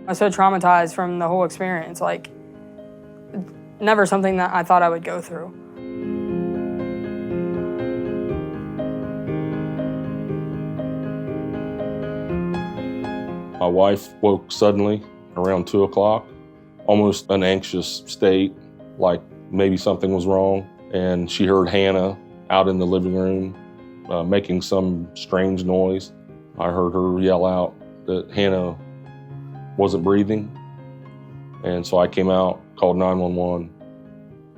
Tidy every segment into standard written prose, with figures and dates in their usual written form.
was so traumatized from the whole experience, like never something that I thought I would go through. My wife woke suddenly around 2 o'clock, almost an anxious state, like maybe something was wrong. And she heard Hannah out in the living room making some strange noise. I heard her yell out that Hannah wasn't breathing. And so I came out, called 911.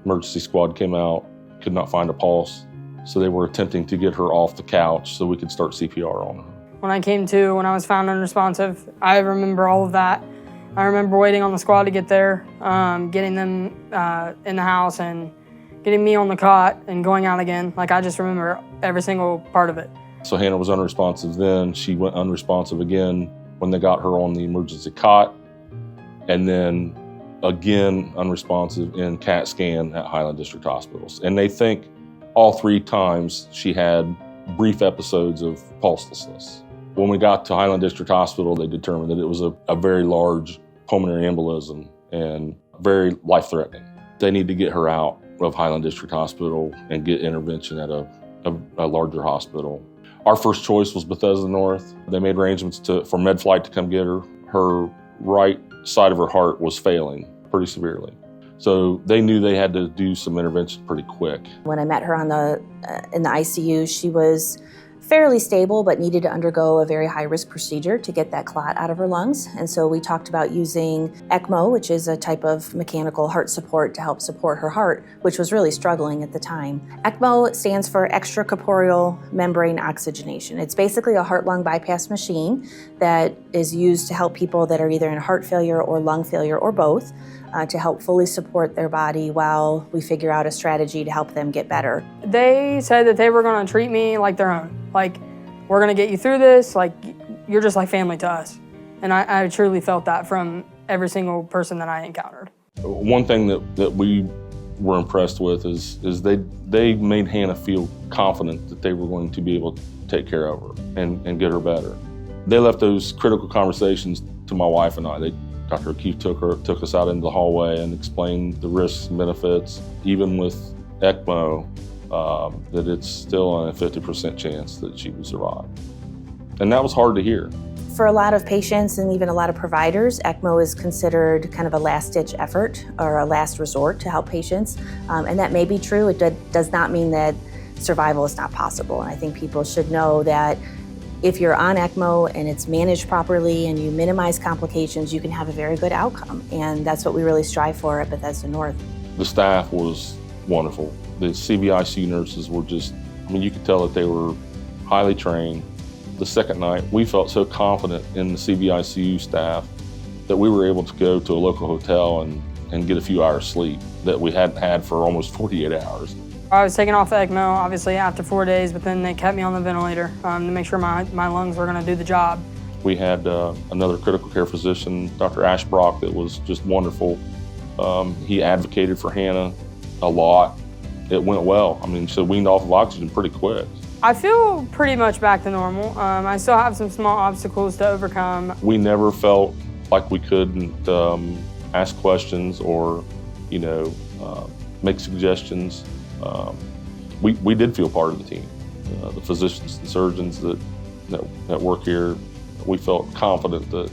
Emergency squad came out, could not find a pulse. So they were attempting to get her off the couch so we could start CPR on her. When I came to, when I was found unresponsive, I remember all of that. I remember waiting on the squad to get there, getting them in the house and getting me on the cot and going out again. Like, I just remember every single part of it. So Hannah was unresponsive then. She went unresponsive again when they got her on the emergency cot, and then again unresponsive in CAT scan at Highland District Hospitals. And they think all 3 times she had brief episodes of pulselessness. When we got to Highland District Hospital, they determined that it was a very large pulmonary embolism and very life-threatening. They need to get her out of Highland District Hospital and get intervention at a larger hospital. Our first choice was Bethesda North. They made arrangements for MedFlight to come get her. Her right side of her heart was failing pretty severely. So they knew they had to do some intervention pretty quick. When I met her in the ICU, she was fairly stable, but needed to undergo a very high-risk procedure to get that clot out of her lungs. And so we talked about using ECMO, which is a type of mechanical heart support to help support her heart, which was really struggling at the time. ECMO stands for extracorporeal membrane oxygenation. It's basically a heart-lung bypass machine that is used to help people that are either in heart failure or lung failure or both, to help fully support their body while we figure out a strategy to help them get better. They said that they were going to treat me like their own. Like, we're going to get you through this. Like, you're just like family to us. And I truly felt that from every single person that I encountered. One thing that we were impressed with is they made Hannah feel confident that they were going to be able to take care of her and get her better. They left those critical conversations to my wife and I. Dr. O'Keefe took us out into the hallway and explained the risks and benefits, even with ECMO, that it's still a 50% chance that she would survive. And that was hard to hear. For a lot of patients and even a lot of providers, ECMO is considered kind of a last-ditch effort or a last resort to help patients. And that may be true. It does not mean that survival is not possible. And I think people should know that if you're on ECMO and it's managed properly and you minimize complications, you can have a very good outcome. And that's what we really strive for at Bethesda North. The staff was wonderful. The CVICU nurses were just, you could tell that they were highly trained. The second night, we felt so confident in the CVICU staff that we were able to go to a local hotel and get a few hours sleep that we hadn't had for almost 48 hours. I was taken off the ECMO, obviously, after 4 days, but then they kept me on the ventilator to make sure my lungs were going to do the job. We had another critical care physician, Dr. Ashbrock, that was just wonderful. He advocated for Hannah a lot. It went well. She weaned off of oxygen pretty quick. I feel pretty much back to normal. I still have some small obstacles to overcome. We never felt like we couldn't ask questions or, make suggestions. We did feel part of the team. The physicians and surgeons that work here, we felt confident that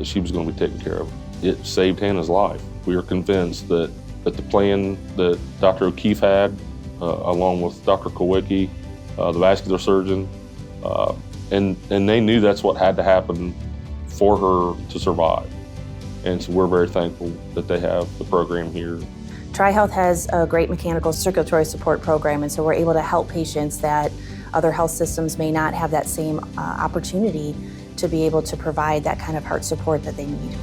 she was going to be taken care of. It saved Hannah's life. We are convinced that the plan that Dr. O'Keefe had, along with Dr. Kowicki, the vascular surgeon, and they knew that's what had to happen for her to survive. And so we're very thankful that they have the program here. TriHealth has a great mechanical circulatory support program, and so we're able to help patients that other health systems may not have that same opportunity to be able to provide that kind of heart support that they need.